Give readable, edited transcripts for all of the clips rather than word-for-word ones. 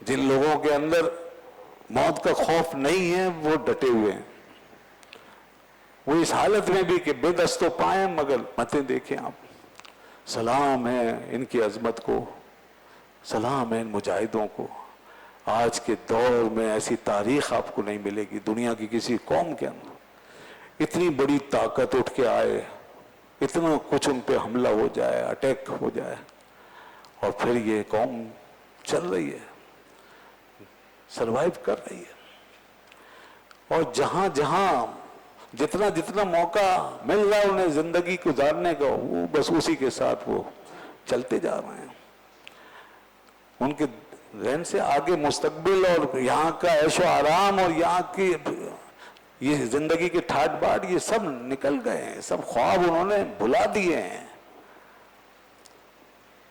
جن لوگوں کے اندر موت کا خوف نہیں ہے وہ ڈٹے ہوئے ہیں، وہ اس حالت میں بھی کہ بے دست و پائیں مگر متیں دیکھیں آپ. سلام ہے ان کی عظمت کو، سلام ہے ان مجاہدوں کو. آج کے دور میں ایسی تاریخ آپ کو نہیں ملے گی دنیا کی کسی قوم کے اندر. اتنی بڑی طاقت اٹھ کے آئے، اتنا کچھ ان پہ حملہ ہو جائے، اٹیک ہو جائے، اور پھر یہ قوم چل رہی ہے، سروائیو کر رہی ہے. اور جہاں جہاں جتنا جتنا موقع مل رہا ہے انہیں زندگی گزارنے کا، وہ بس اسی کے ساتھ وہ چلتے جا رہے ہیں. ان کے ذہن سے آگے مستقبل اور یہاں کا عیش و آرام اور یہاں کی یہ زندگی کے ٹھاٹ باٹ یہ سب نکل گئے ہیں، سب خواب انہوں نے بھلا دیے ہیں.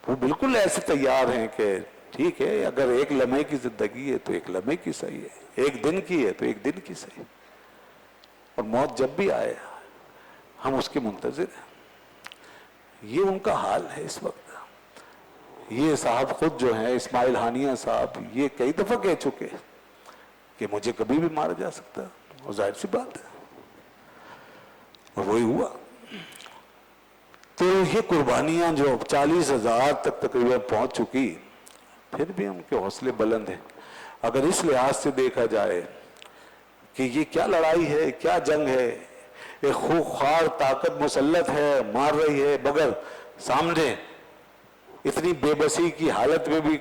وہ بالکل ایسے تیار ہیں کہ ٹھیک ہے اگر ایک لمحے کی زندگی ہے تو ایک لمحے کی صحیح ہے، ایک دن کی ہے تو ایک دن کی صحیح، اور موت جب بھی آئے ہم اس کے منتظر ہیں. یہ ان کا حال ہے اس وقت. یہ صاحب خود جو ہیں اسماعیل ہانیہ صاحب یہ کئی دفعہ کہہ چکے کہ مجھے کبھی بھی مارا جا سکتا ہے، اور ظاہر سی بات ہے اور وہی ہوا. تو یہ قربانیاں جو 40,000 تک تقریباً پہنچ چکی، پھر بھی ہم کے حوصلے بلند ہیں. اگر اس لحاظ سے دیکھا جائے کہ یہ کیا لڑائی ہے، کیا جنگ ہے، ایک خوخوار طاقت مسلط ہے، مار رہی ہے، مگر سامنے اتنی بے بسی کی حالت میں بھی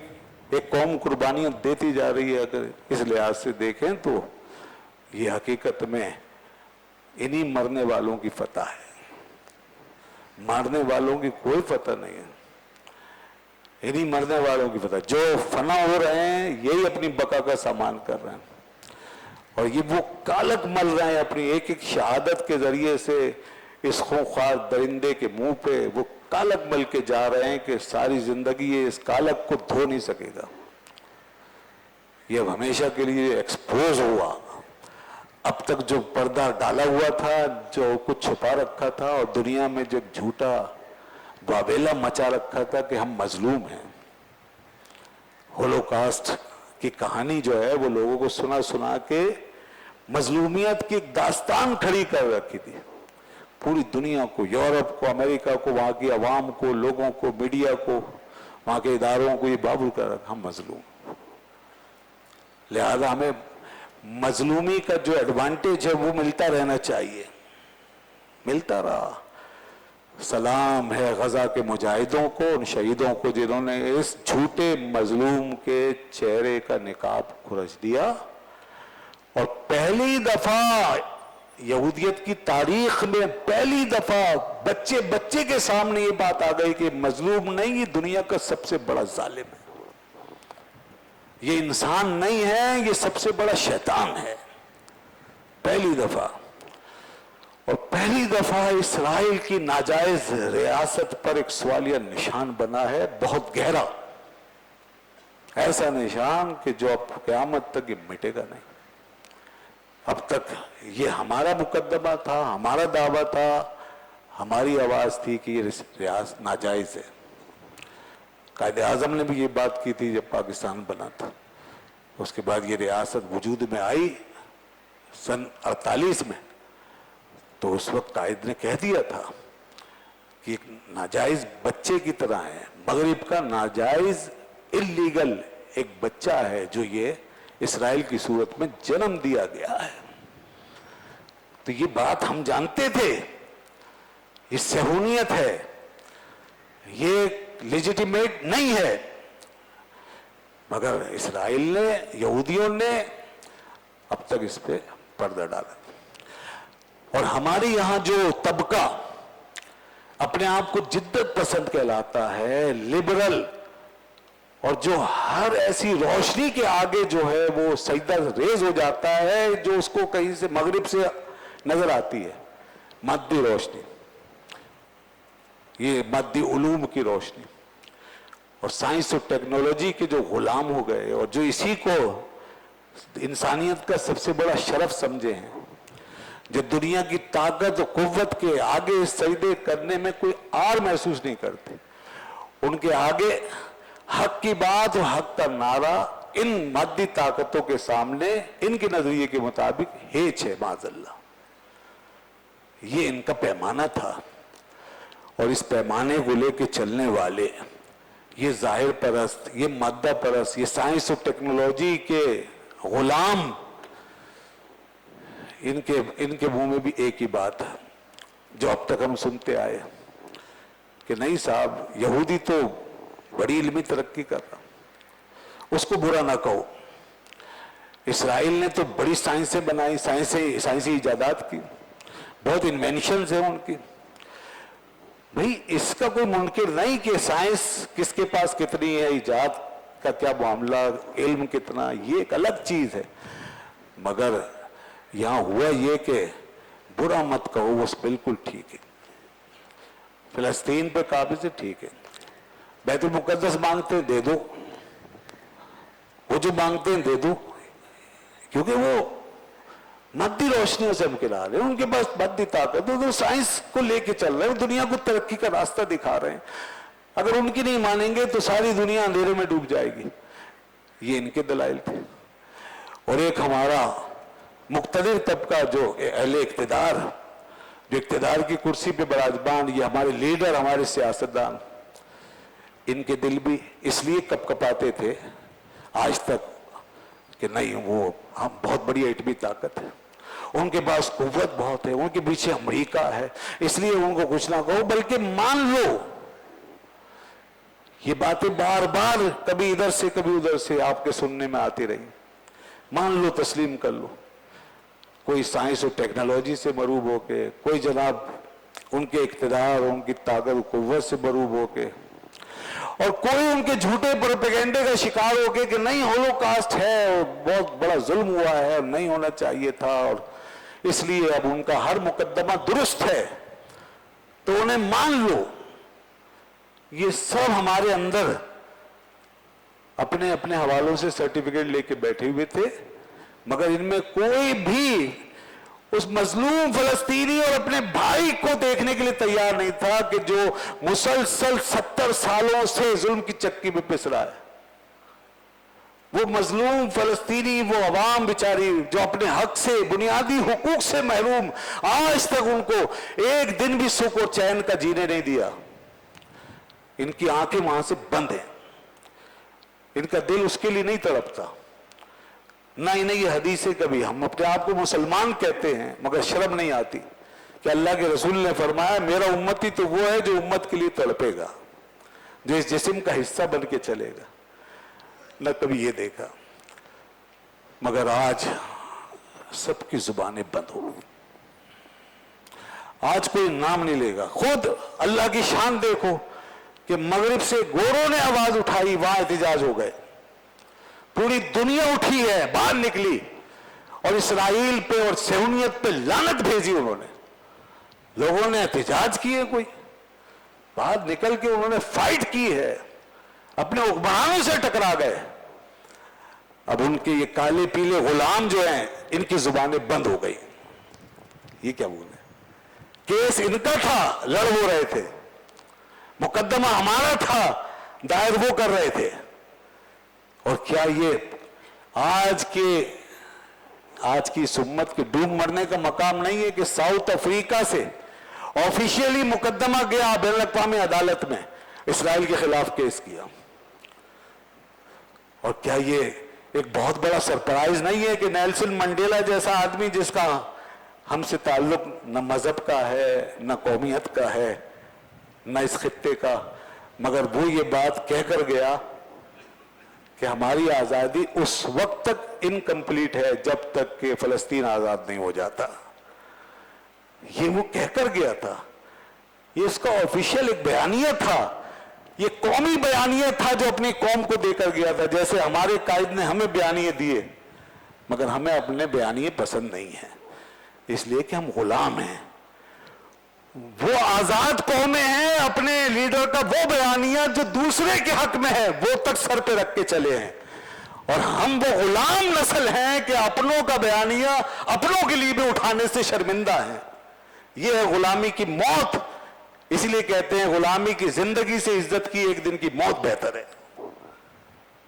ایک قوم قربانیاں دیتی جا رہی ہے. اگر اس لحاظ سے دیکھیں تو یہ حقیقت میں انہی مرنے والوں کی فتح ہے، مارنے والوں کی کوئی فتح نہیں ہے. انہی مرنے والوں کی فتح، جو فنا ہو رہے ہیں یہی اپنی بقا کا سامان کر رہے ہیں، اور یہ وہ کالک مل رہے ہیں اپنی ایک ایک شہادت کے ذریعے سے اس خونخوار درندے کے منہ پہ وہ کالک مل کے جا رہے ہیں کہ ساری زندگی یہ اس کالک کو دھو نہیں سکے گا. یہ اب ہمیشہ کے لیے ایکسپوز ہوا. اب تک جو پردہ ڈالا ہوا تھا، جو کچھ چھپا رکھا تھا، اور دنیا میں جو جھوٹا واویلا مچا رکھا تھا کہ ہم مظلوم ہیں. ہولوکاسٹ کی کہانی جو ہے وہ لوگوں کو سنا سنا کے مظلومیت کی داستان کھڑی کر رکھی تھی. پوری دنیا کو، یورپ کو، امریکہ کو، وہاں کی عوام کو، لوگوں کو، میڈیا کو، وہاں کے اداروں کو یہ بابر کر رکھا ہم مظلوم. لہذا ہمیں مظلومی کا جو ایڈوانٹیج ہے وہ ملتا رہنا چاہیے، ملتا رہا. سلام ہے غزہ کے مجاہدوں کو، ان شہیدوں کو جنہوں نے اس جھوٹے مظلوم کے چہرے کا نقاب کھرچ دیا. اور پہلی دفعہ یہودیت کی تاریخ میں پہلی دفعہ بچے بچے کے سامنے یہ بات آ گئی کہ مظلوم نہیں، یہ دنیا کا سب سے بڑا ظالم ہے، یہ انسان نہیں ہے، یہ سب سے بڑا شیطان ہے. پہلی دفعہ. اور پہلی دفعہ اسرائیل کی ناجائز ریاست پر ایک سوالیہ نشان بنا ہے، بہت گہرا، ایسا نشان کہ جو اب قیامت تک یہ مٹے گا نہیں. اب تک یہ ہمارا مقدمہ تھا، ہمارا دعویٰ تھا، ہماری آواز تھی کہ یہ ریاست ناجائز ہے. قائد اعظم نے بھی یہ بات کی تھی جب پاکستان بنا تھا. اس کے بعد یہ ریاست وجود میں آئی سن 48 میں، تو اس وقت قائد نے کہہ دیا تھا کہ ایک ناجائز بچے کی طرح ہے، مغرب کا ناجائز اللیگل ایک بچہ ہے جو یہ اسرائیل کی صورت میں جنم دیا گیا ہے. تو یہ بات ہم جانتے تھے، یہ صہیونیت ہے، یہ لیجیٹیمیٹ نہیں ہے، مگر اسرائیل نے، یہودیوں نے اب تک اس پہ پردہ ڈالا. اور ہمارے یہاں جو طبقہ اپنے آپ کو جدت پسند کہلاتا ہے، لبرل، اور جو ہر ایسی روشنی کے آگے جو ہے وہ سجدہ ریز ہو جاتا ہے جو اس کو کہیں سے مغرب سے نظر آتی ہے، مادی روشنی، یہ مادی علوم کی روشنی، اور سائنس اور ٹیکنالوجی کے جو غلام ہو گئے اور جو اسی کو انسانیت کا سب سے بڑا شرف سمجھے ہیں، جو دنیا کی طاقت و قوت کے آگے سجدے کرنے میں کوئی آر محسوس نہیں کرتے، ان کے آگے حق کی بات اور حق کا نعرہ ان مادی طاقتوں کے سامنے ان کے نظریے کے مطابق ہیچ ہے معاذ اللہ. یہ ان کا پیمانہ تھا. اور اس پیمانے کو لے کے چلنے والے یہ ظاہر پرست، یہ مادہ پرست، یہ سائنس اور ٹیکنالوجی کے غلام، ان کے منہ میں بھی ایک ہی بات ہے جو اب تک ہم سنتے آئے کہ نہیں صاحب یہودی تو بڑی علمی ترقی کر رہا، اس کو برا نہ کہو. اسرائیل نے تو بڑی سائنسیں بنائی، سائنسی ایجادات کی، بہت انوینشنز ہیں ان کی. بھئی اس کا کوئی منکر نہیں کہ سائنس کس کے پاس کتنی ہے، ایجاد کا کیا معاملہ، علم کتنا، یہ ایک الگ چیز ہے. مگر یہاں ہوا یہ کہ برا مت کہو، وہ بالکل ٹھیک ہے. فلسطین پہ قابض ہے، ٹھیک ہے. بیت المقدس مانگتے ہیں، دے دو. وہ جو مانگتے ہیں دے دو، کیونکہ وہ مادی روشنیوں سے ہم کھلا رہے ہیں، ان کے پاس مادی طاقت ہے، تو سائنس کو لے کے چل رہے ہیں، دنیا کو ترقی کا راستہ دکھا رہے ہیں. اگر ان کی نہیں مانیں گے تو ساری دنیا اندھیرے میں ڈوب جائے گی. یہ ان کے دلائل تھے. اور ایک ہمارا مقتدر طبقہ جو اہل اقتدار، جو اقتدار کی کرسی پہ براجمان، یہ ہمارے لیڈر، ہمارے سیاستدان، ان کے دل بھی اس لیے کپ کپاتے تھے آج تک کہ نہیں وہ ہم بہت بڑی ایٹمی طاقت ہے، ان کے پاس قوت بہت ہے، ان کے پیچھے امریکہ ہے، اس لیے ان کو کچھ نہ کہو بلکہ مان لو. یہ باتیں بار بار کبھی ادھر سے کبھی ادھر سے آپ کے سننے میں آتی رہی. مان لو، تسلیم کر لو. کوئی سائنس اور ٹیکنالوجی سے مروب ہو کے، کوئی جناب ان کے اقتدار، ان کی طاقت و قوت سے مروب ہو کے، اور کوئی ان کے جھوٹے پروپیگنڈے کا شکار ہو کے کہ نہیں ہولوکاسٹ ہے اور بہت بڑا ظلم ہوا ہے اور نہیں ہونا چاہیے تھا اور اس لیے اب ان کا ہر مقدمہ درست ہے. تو انہیں مان لو. یہ سب ہمارے اندر اپنے اپنے حوالوں سے سرٹیفکیٹ لے کے بیٹھے ہوئے تھے، مگر ان میں کوئی بھی اس مظلوم فلسطینی اور اپنے بھائی کو دیکھنے کے لیے تیار نہیں تھا کہ جو مسلسل 70 سالوں سے ظلم کی چکی میں پس رہا ہے. وہ مظلوم فلسطینی، وہ عوام بیچاری جو اپنے حق سے، بنیادی حقوق سے محروم، آج تک ان کو ایک دن بھی سکھ اور چین کا جینے نہیں دیا. ان کی آنکھیں وہاں سے بند ہیں، ان کا دل اس کے لیے نہیں تڑپتا. نہ انہیں یہ حدیثیں، کبھی ہم اپنے آپ کو مسلمان کہتے ہیں مگر شرم نہیں آتی کہ اللہ کے رسول نے فرمایا میرا امتی تو وہ ہے جو امت کے لیے تڑپے گا، جو اس جسم کا حصہ بن کے چلے گا. نہ کبھی یہ دیکھا. مگر آج سب کی زبانیں بند ہو گئی. آج کوئی نام نہیں لے گا. خود اللہ کی شان دیکھو کہ مغرب سے گوروں نے آواز اٹھائی، وہاں احتجاج ہو گئے. پوری دنیا اٹھی ہے، باہر نکلی اور اسرائیل پہ اور صہیونیت پہ لعنت بھیجی. انہوں نے، لوگوں نے احتجاج کیے، کوئی باہر نکل کے انہوں نے فائٹ کی ہے، اپنے حکمرانوں سے ٹکرا گئے. اب ان کے یہ کالے پیلے غلام جو ہیں، ان کی زبانیں بند ہو گئی. یہ کیا بولے؟ کیس ان کا تھا، لڑ ہو رہے تھے. مقدمہ ہمارا تھا، دائر وہ کر رہے تھے. اور کیا یہ آج کی اس امت کے ڈوب مرنے کا مقام نہیں ہے کہ ساؤتھ افریقہ سے آفیشیلی مقدمہ گیا بین الاقوامی عدالت میں، اسرائیل کے خلاف کیس کیا. اور کیا یہ ایک بہت بڑا سرپرائز نہیں ہے کہ نیلسن منڈیلا جیسا آدمی جس کا ہم سے تعلق نہ مذہب کا ہے، نہ قومیت کا ہے، نہ اس خطے کا، مگر وہ یہ بات کہہ کر گیا کہ ہماری آزادی اس وقت تک انکمپلیٹ ہے جب تک کہ فلسطین آزاد نہیں ہو جاتا. یہ وہ کہہ کر گیا تھا. یہ اس کا آفیشیل ایک بیانیہ تھا، یہ قومی بیانیہ تھا جو اپنی قوم کو دے کر گیا تھا. جیسے ہمارے قائد نے ہمیں بیانیے دیے، مگر ہمیں اپنے بیانیے پسند نہیں ہیں، اس لیے کہ ہم غلام ہیں. وہ آزاد قومیں ہیں، اپنے لیڈر کا وہ بیانیہ جو دوسرے کے حق میں ہے وہ تک سر پہ رکھ کے چلے ہیں. اور ہم وہ غلام نسل ہیں کہ اپنوں کا بیانیہ اپنوں کے لیے بھی اٹھانے سے شرمندہ ہیں. یہ ہے غلامی کی موت. اس لیے کہتے ہیں غلامی کی زندگی سے عزت کی ایک دن کی موت بہتر ہے.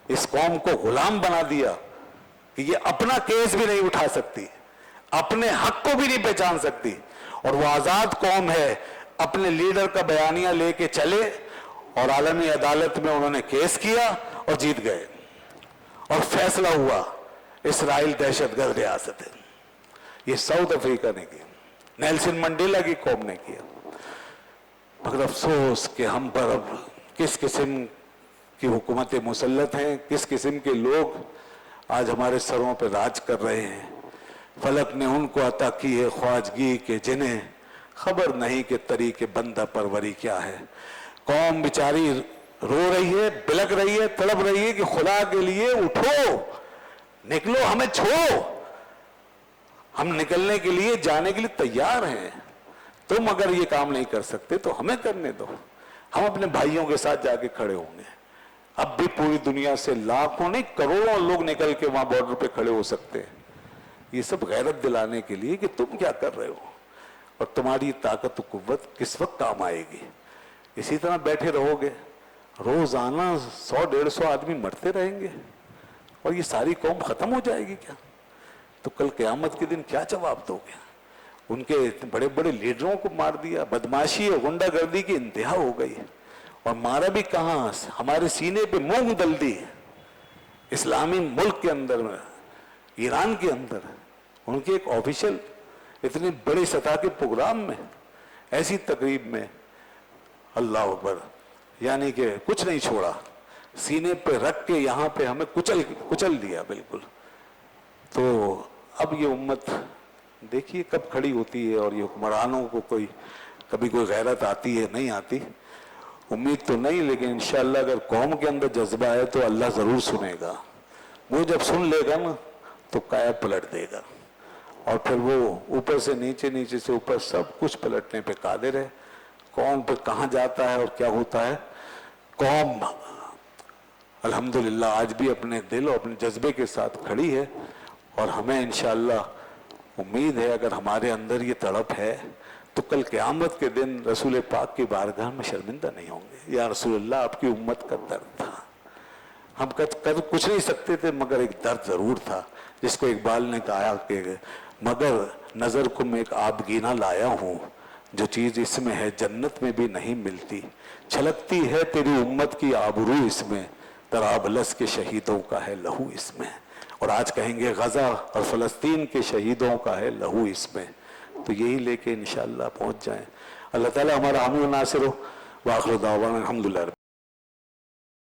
اس قوم کو غلام بنا دیا کہ یہ اپنا کیس بھی نہیں اٹھا سکتی، اپنے حق کو بھی نہیں پہچان سکتی، اور وہ آزاد قوم ہے، اپنے لیڈر کا بیانیہ لے کے چلے اور عالمی عدالت میں انہوں نے کیس کیا اور جیت گئے، اور فیصلہ ہوا اسرائیل دہشت گرد ریاست ہے۔ یہ ساؤتھ افریقہ نے کیا، نیلسن منڈیلا کی قوم نے کیا۔ مگر افسوس کہ ہم پر اب کس قسم کی حکومتیں مسلط ہیں، کس قسم کے لوگ آج ہمارے سروں پہ راج کر رہے ہیں۔ فلک نے ان کو عطا کی ہے خواجگی کہ جنہیں خبر نہیں کہ طریق بندہ پروری کیا ہے۔ قوم بیچاری رو رہی ہے، بلک رہی ہے، تڑپ رہی ہے کہ خدا کے لیے اٹھو، نکلو، ہمیں چھوڑو، ہم نکلنے کے لیے، جانے کے لیے تیار ہیں، تم اگر یہ کام نہیں کر سکتے تو ہمیں کرنے دو، ہم اپنے بھائیوں کے ساتھ جا کے کھڑے ہوں گے۔ اب بھی پوری دنیا سے لاکھوں نہیں کروڑوں لوگ نکل کے وہاں بارڈر پہ کھڑے ہو سکتے ہیں، یہ سب غیرت دلانے کے لیے کہ تم کیا کر رہے ہو اور تمہاری طاقت و قوت کس وقت کام آئے گی۔ اسی طرح بیٹھے رہو گے، روزانہ 100-150 آدمی مرتے رہیں گے اور یہ ساری قوم ختم ہو جائے گی کیا؟ تو کل قیامت کے دن کیا جواب دو گے؟ ان کے بڑے بڑے لیڈروں کو مار دیا، بدماشی اور غنڈہ گردی کی انتہا ہو گئی، اور مارا بھی کہاں؟ ہمارے سینے پہ مونگ دل دی، اسلامی ملک کے اندر، ایران کے اندر، ان کے ایک آفیشل اتنے بڑے سطح کے پروگرام میں، ایسی تقریب میں، اللہ اکبر، یعنی کہ کچھ نہیں چھوڑا، سینے پہ رکھ کے یہاں پہ ہمیں کچل دیا بالکل۔ تو اب یہ امت دیکھیے کب کھڑی ہوتی ہے، اور یہ حکمرانوں کو کبھی کوئی غیرت آتی ہے، نہیں آتی، امید تو نہیں، لیکن انشاءاللہ اگر قوم کے اندر جذبہ ہے تو اللہ ضرور سنے گا۔ وہ جب سن لے گا نا تو کایا پلٹ دے گا، اور پھر وہ اوپر سے نیچے، نیچے سے اوپر سب کچھ پلٹنے پہ قادر ہے۔ قوم پہ کہاں جاتا ہے اور کیا ہوتا ہے، قوم الحمدللہ آج بھی اپنے دل اور اپنے جذبے کے ساتھ کھڑی ہے، اور ہمیں انشاءاللہ امید ہے اگر ہمارے اندر یہ تڑپ ہے تو کل قیامت کے دن رسول پاک کی بارگاہ میں شرمندہ نہیں ہوں گے۔ یا رسول اللہ، آپ کی امت کا درد تھا، ہم کر کچھ نہیں سکتے تھے، مگر ایک درد ضرور تھا، جس کو اقبال نے کہا کہ مگر نظر کو میں ایک آبگینہ لایا ہوں، جو چیز اس میں ہے جنت میں بھی نہیں ملتی، چھلکتی ہے تیری امت کی آبرو اس میں، طرابلس کے شہیدوں کا ہے لہو اس میں، اور آج کہیں گے غزہ اور فلسطین کے شہیدوں کا ہے لہو اس میں۔ تو یہی لے کے انشاءاللہ پہنچ جائیں۔ اللہ تعالی ہمارا حامی و ناصر ہو۔ وآخر دعوانا الحمدللہ۔